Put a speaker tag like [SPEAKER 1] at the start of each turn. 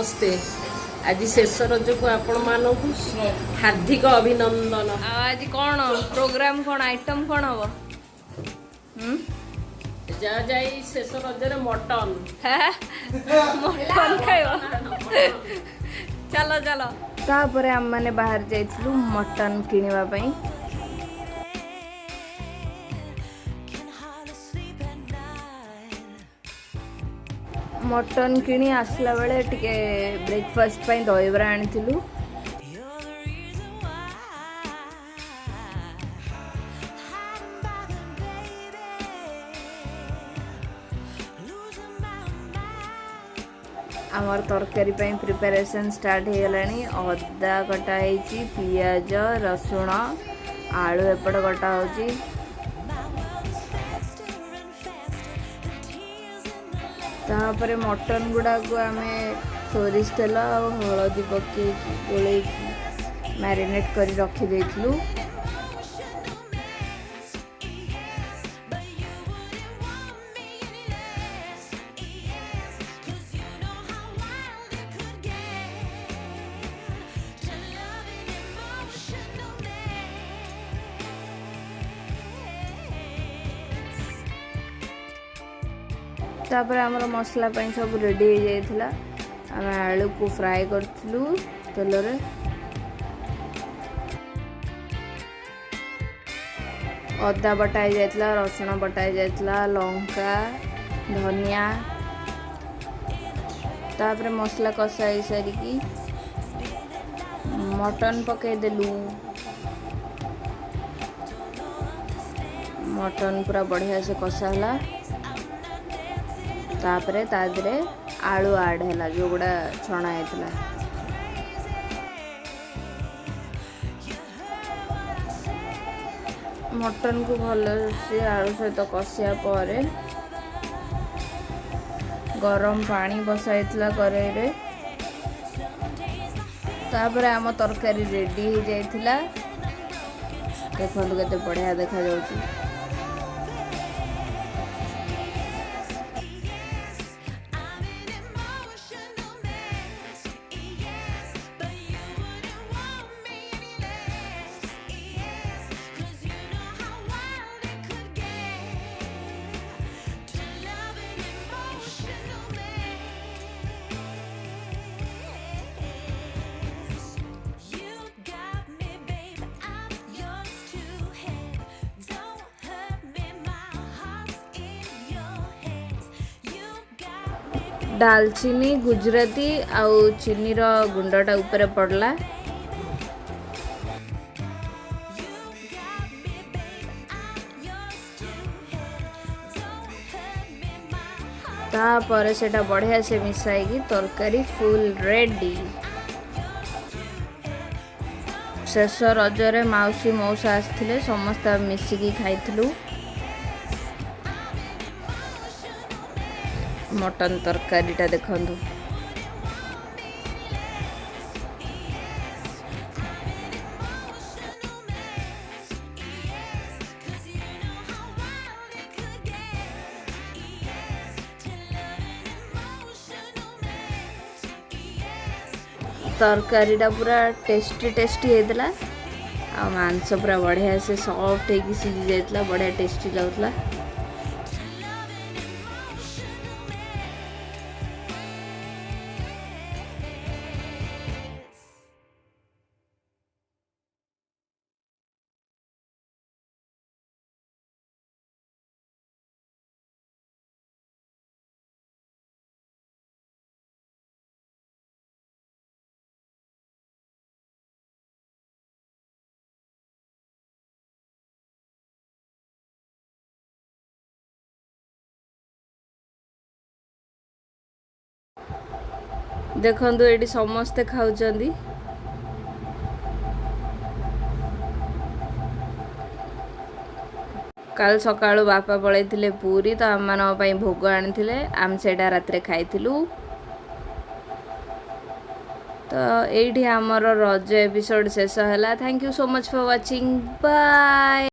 [SPEAKER 1] नमस्ते। आज शेष रज को आपण मानकु हार्दिक अभिनंदन।
[SPEAKER 2] आज कौन प्रोग्राम कौन आइटम कौन हम
[SPEAKER 1] जा जाई शेष रज मटन
[SPEAKER 2] मटन खाइब चलो चलो तापर आम मैंने बाहर जाइलु मटन किनिबा पई। मटन किणी आसला बेले टिके ब्रेकफास्ट पई दहीबरा आनिथिलु। आमर तरकारी पई प्रिपरेशन स्टार्ट हो गलानी। अदा कटा है, पियाज रसुण आलू एपट कटा होची। तापर मटन गुड़ा को आम सोरिष तेल और हलदी पकई गोल मैरिनेट कर रखी देथिलु। तापर आमर मसला पाई सब रेडी हो जाइथिला। आम आलू को फ्राई करथिलु तेल रे। अदा बटाई जाइथिला, रसुण बटाई जाइथिला, लंका धनिया। तापर मसला कषाई सारिकी मटन पकई देलु। मटन पूरा बढ़िया से कषा होला। तापरे तादरे आलू आड है जो गुड़ा छणा है। मटन को भल से आलू सहित कषिया पर गरम पानी बसाई कड़ाई रे। तापर आम तरकारी रेडी हो जाइथिला। देखो केते बढ़िया देखा जाउची। दालचीनी गुजराती आउ चीनी रो गुंडटा ऊपर पड़ला। तापर सेटा बढ़िया से मिसाई तरकारी फुल रेडी। शेष रजरे माउसी मौसा आसथिले, समस्त मिसिकी खाइथिलु मटन तरकारीटा। देखंतु तरकारीटा पूरा टेस्टी टेस्टी होता। आ मांस पूरा बढ़िया से सॉफ्ट होगी सीझी जाइतला, बढ़िया टेस्टी लगुला। देखंतु एटी समस्ते खाउचंदी। काल सकाळु बापा पळैथिले पूरी, तो आम मान पई भोग आनिथिले। आम सेटा रात्रे खाइथिलु। तो एठी हमर रज एपिसोड शेष होला। Thank you so much for watching. Bye.